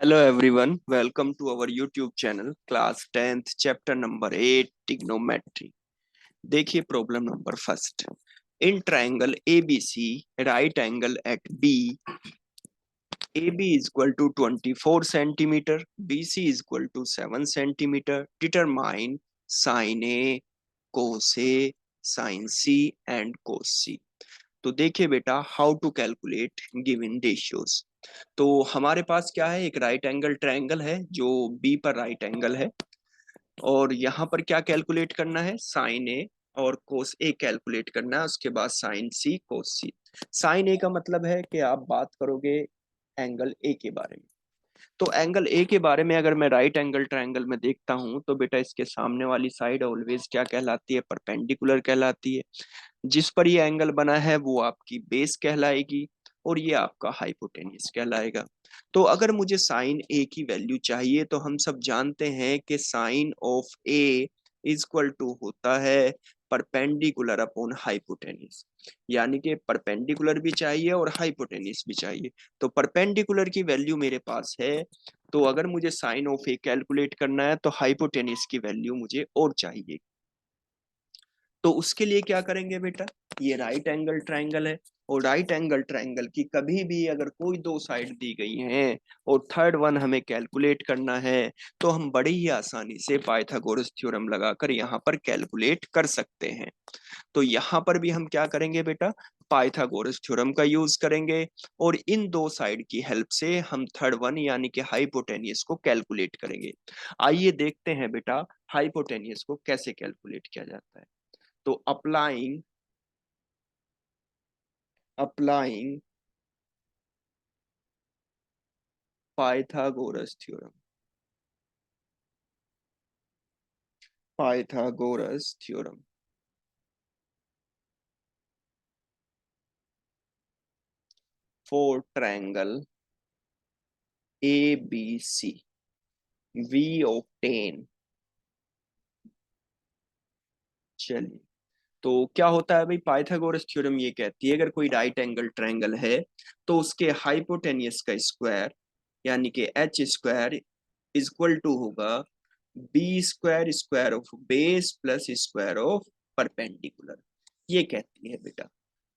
Hello everyone, welcome to our YouTube channel, class 10th, chapter number 8, trigonometry. देखिए problem number first. In triangle ABC, right angle at B, AB is equal to 24 centimeter, BC is equal to 7 centimeter. Determine sin A, cos A, sin C and cos C. तो देखिए बेटा, how to calculate given ratios. तो हमारे पास क्या है, एक right angle triangle है जो बी पर राइट एंगल है, और यहाँ पर क्या कैलकुलेट करना है, साइन ए और कोस ए कैलकुलेट करना है, उसके बाद साइन सी कोस सी. साइन ए का मतलब है कि आप बात करोगे एंगल ए के बारे में. तो एंगल ए के बारे में अगर मैं राइट एंगल ट्रायंगल में देखता हूं तो बेटा इसके सामने वाली साइड ऑलवेज क्या कहलाती है, परपेंडिकुलर कहलाती है. जिस पर ये एंगल बना है वो आपकी बेस कहलाएगी और ये आपका हाइपोटेन्यूस कहलाएगा. तो अगर मुझे साइन ए की वैल्यू चाहिए तो हम सब जानते हैं कि sine of A is equal to होता है परपेंडिकुलर अपॉन हाइपोटेन्यूस. यानी कि परपेंडिकुलर भी चाहिए और हाइपोटेन्यूस भी चाहिए. तो परपेंडिकुलर की वैल्यू मेरे पास है, तो अगर मुझे साइन ऑफ ए कैलकुलेट करना है तो हाइपोटेन्यूस की वैल्यू मुझे और चाहिए. तो उसके लिए क्या करेंगे बेटा, ये राइट एंगल ट्रायंगल है और राइट एंगल ट्रायंगल की कभी भी अगर कोई दो साइड दी गई हैं और थर्ड वन हमें कैलकुलेट करना है तो हम बड़ी ही आसानी से पाइथागोरस थ्योरम लगाकर यहाँ पर कैलकुलेट कर सकते हैं. तो यहाँ पर भी हम क्या करेंगे बेटा, पाइथागोरस थ्योरम का यूज करेंगे और इन दो साइड की हेल्प से हम थर्ड वन यानी कि हाइपोटेनियस को कैलकुलेट करेंगे. आइए देखते हैं बेटा हाइपोटेनियस को कैसे कैलकुलेट किया जाता है. तो applying Pythagoras theorem. Pythagoras theorem for triangle ABC we obtain. चलिए, तो क्या होता है भाई, पाइथागोरस थ्योरम ये कहती है अगर कोई राइट एंगल ट्रायंगल है तो उसके हाइपोटेनियस का स्क्वायर यानी कि H square is equal to होगा B square square of base plus square of perpendicular. ये कहती है बेटा.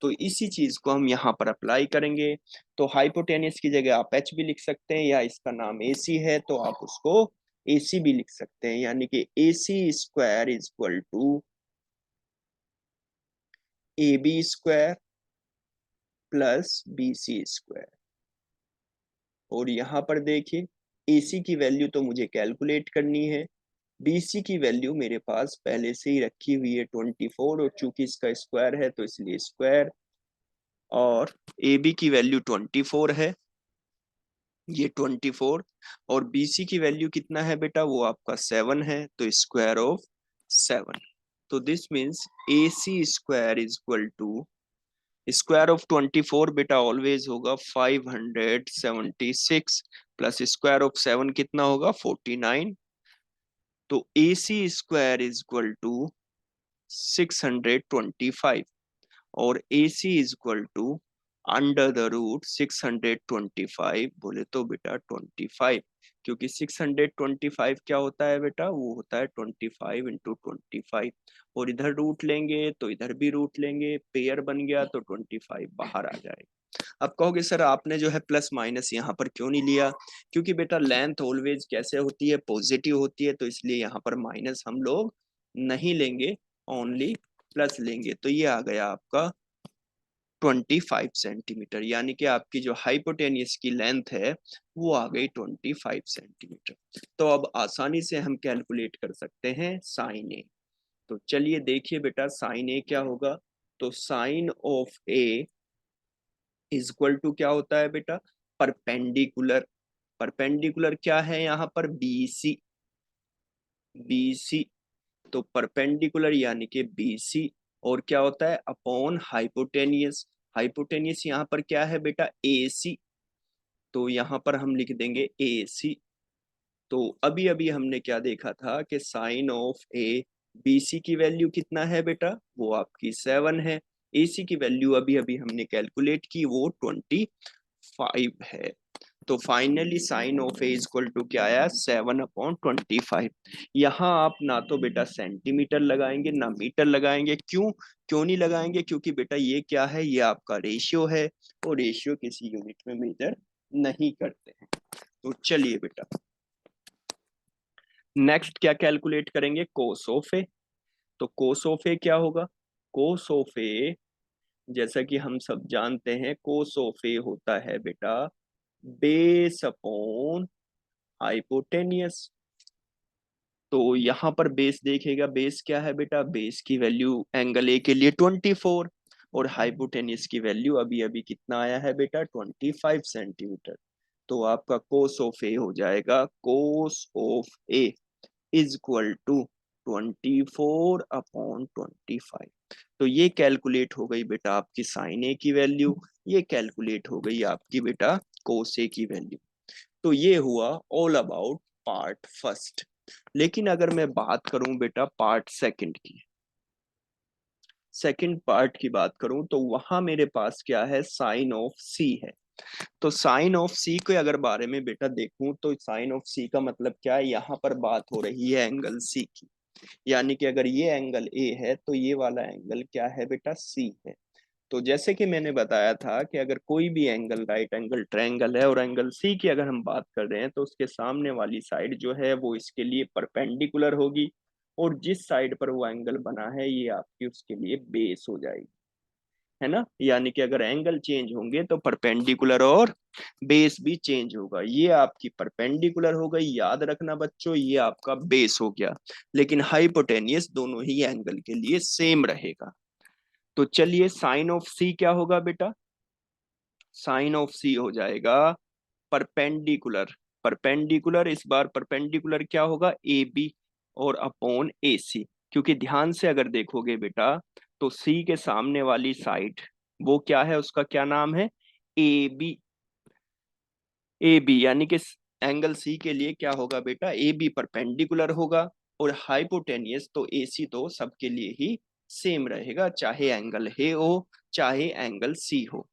तो इसी चीज को हम यहाँ पर अप्लाई करेंगे. तो हाइपोटेनियस की जगह आप एच भी लिख सकते हैं, या इसका नाम एसी है तो आप उसको एसी भी लिख सकते हैं. यानी कि AC square is equal to A B square plus B C square. और यहाँ पर देखिए, एसी की वैल्यू तो मुझे कैलकुलेट करनी है, बीसी की वैल्यू मेरे पास पहले से ही रखी हुई है 24, और चूंकि इसका स्क्वायर है तो इसलिए स्क्वायर. और ए बी की वैल्यू 24 है, ये 24. और बीसी की वैल्यू कितना है बेटा, वो आपका 7 है, तो स्क्वायर ऑफ 7. तो this means A C square is equal to square of 24 बेटा ऑलवेज होगा 576 प्लस स्क्वायर ऑफ 7 कितना होगा 49. तो A C square is equal to 625 और A C is equal to under the root 625 बोले तो बेटा 25, क्योंकि 625 क्या होता है बेटा, वो होता है 25 × 25. और इधर रूट लेंगे तो इधर भी रूट लेंगे, पेयर बन गया तो 25 बाहर आ जाएगा. अब कहोगे सर आपने जो है प्लस माइनस यहाँ पर क्यों नहीं लिया, क्योंकि बेटा लेंथ ऑलवेज कैसे होती है, पॉजिटिव होती है, तो इसलिए यहाँ पर माइनस हम लोग नहीं लेंगे, ओनली प्लस लेंगे. तो ये आ गया आपका 25 सेंटीमीटर, यानी कि आपकी जो हाइपोटेनियस की लेंथ है वो आ गई 25 सेंटीमीटर. तो अब आसानी से हम कैलकुलेट कर सकते हैं साइन ए. तो चलिए देखिए बेटा साइन ए क्या होगा. तो sine of A is equal to क्या होता है बेटा, परपेंडिकुलर. परपेंडिकुलर क्या है यहाँ पर, बीसी. बीसी, तो परपेंडिकुलर यानी कि बीसी. और क्या होता है, अपॉन हाइपोटेनियस. हाइपोटेनियस यहाँ पर क्या है बेटा, एसी. तो यहाँ पर हम लिख देंगे एसी. तो अभी अभी हमने क्या देखा था कि साइन ऑफ ए बीसी की वैल्यू कितना है बेटा, वो आपकी 7 है. एसी की वैल्यू अभी अभी हमने कैलकुलेट की, वो 25 है. तो finally sine of A equal to क्या आया 7/25। यहाँ आप ना तो बेटा सेंटीमीटर लगाएंगे ना मीटर लगाएंगे। क्यों नहीं लगाएंगे? क्योंकि बेटा ये क्या है, ये आपका रेशियो है और रेशियो किसी यूनिट में मेजर नहीं करते हैं। तो चलिए बेटा नेक्स्ट क्या कैलकुलेट करेंगे, कोस ऑफ ए। तो कोस ऑफ ए क्या होगा, कोस ऑफ ए जैसा कि हम सब जानते हैं कोस ऑफ ए होता है बेटा बेस अपॉन हाइपोटेनियस। तो यहाँ पर बेस देखेगा, बेस क्या है बेटा, बेस की वैल्यू एंगल ए के लिए 24 और हाइपोटेनियस की वैल्यू अभी अभी कितना आया है बेटा 25 सेंटीमीटर। तो आपका कोस ऑफ ए हो जाएगा cos of A is equal to 24/25। तो ये कैलकुलेट हो गई बेटा आपकी साइन ए की वैल्यू, ये कैलकुलेट हो गई आपकी बेटा कोस ए की वैल्यू। तो ये हुआ ऑल अबाउट पार्ट फर्स्ट। लेकिन अगर मैं बात करूं बेटा पार्ट सेकंड की, सेकंड पार्ट की बात करूं तो वहां मेरे पास क्या है, साइन ऑफ सी है। तो साइन ऑफ सी के अगर बारे में बेटा देखूं तो साइन ऑफ सी का मतलब क्या है, यहाँ पर बात हो रही है एंगल सी की। यानी कि अगर ये एंगल ए है तो ये वाला एंगल क्या है बेटा सी है। तो जैसे कि मैंने बताया था कि अगर कोई भी एंगल राइट एंगल ट्रायंगल है और एंगल सी की अगर हम बात कर रहे हैं तो उसके सामने वाली साइड जो है वो इसके लिए परपेंडिकुलर होगी और जिस साइड पर वो एंगल बना है ये आपकी उसके लिए बेस हो जाएगी, है ना। यानी कि अगर एंगल चेंज होंगे तो परपेंडिकुलर और बेस भी चेंज होगा। ये आपकी परपेंडिकुलर हो गई, याद रखना बच्चों, ये आपका बेस हो गया। लेकिन हाइपोटेनियस दोनों ही एंगल के लिए सेम रहेगा। तो चलिए साइन ऑफ सी क्या होगा बेटा, साइन ऑफ सी हो जाएगा परपेंडिकुलर। परपेंडिकुलर इस बार परपेंडिकुलर क्या होगा, ए बी और अपॉन ए सी। क्योंकि ध्यान से अगर देखोगे बेटा तो सी के सामने वाली साइड वो क्या है, उसका क्या नाम है, ए बी। ए बी यानी कि एंगल सी के लिए क्या होगा बेटा, ए बी परपेंडिकुलर होगा और हाइपोटेनियस तो ए सी तो सबके लिए ही सेम रहेगा, चाहे एंगल ए हो चाहे एंगल सी हो।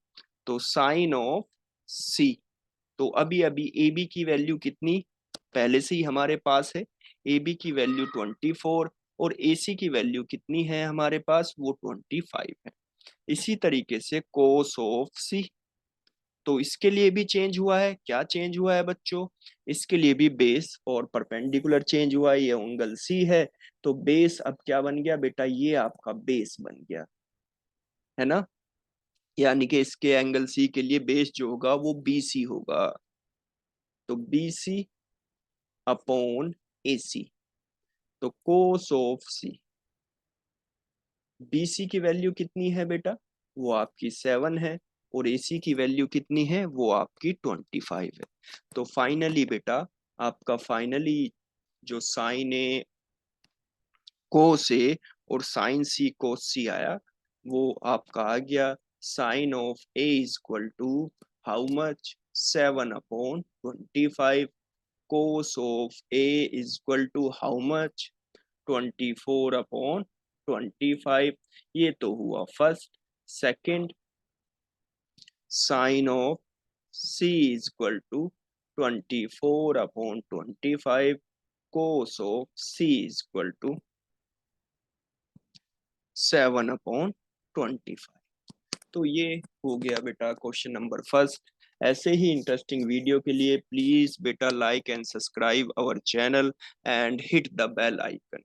तो साइन ऑफ सी, तो अभी अभी ए बी की वैल्यू कितनी पहले से ही हमारे पास है, ए बी की वैल्यू 24 और ए सी की वैल्यू कितनी है हमारे पास, वो 25 है। इसी तरीके से कोस ऑफ सी, तो इसके लिए भी चेंज हुआ है, क्या चेंज हुआ है बच्चों, इसके लिए भी बेस और परपेंडिकुलर चेंज हुआ है। ये एंगल सी है तो बेस अब क्या बन गया बेटा, ये आपका बेस बन गया, है ना। यानी कि इसके एंगल सी के लिए बेस जो होगा वो बी सी होगा। तो बी सी अपॉन ए सी, तो कोस ऑफ सी, बी सी की वैल्यू कितनी है बेटा, वो आपकी 7 है और ए सी की वैल्यू कितनी है, वो आपकी 25 है। तो फाइनली बेटा आपका फाइनली जो साइन ए कोस ए और साइन सी कोस सी आया वो आपका आ गया sine of A is equal to how much 7/25। Cos of A is equal to how much 24/25। ये तो हुआ first. Second, sine of C is equal to 24/25। Cos of C is equal to 7/25। तो ये हो गया बेटा क्वेश्चन नंबर फर्स्ट। ऐसे ही interesting video के लिए प्लीज बेटा like and subscribe our channel and hit the bell icon.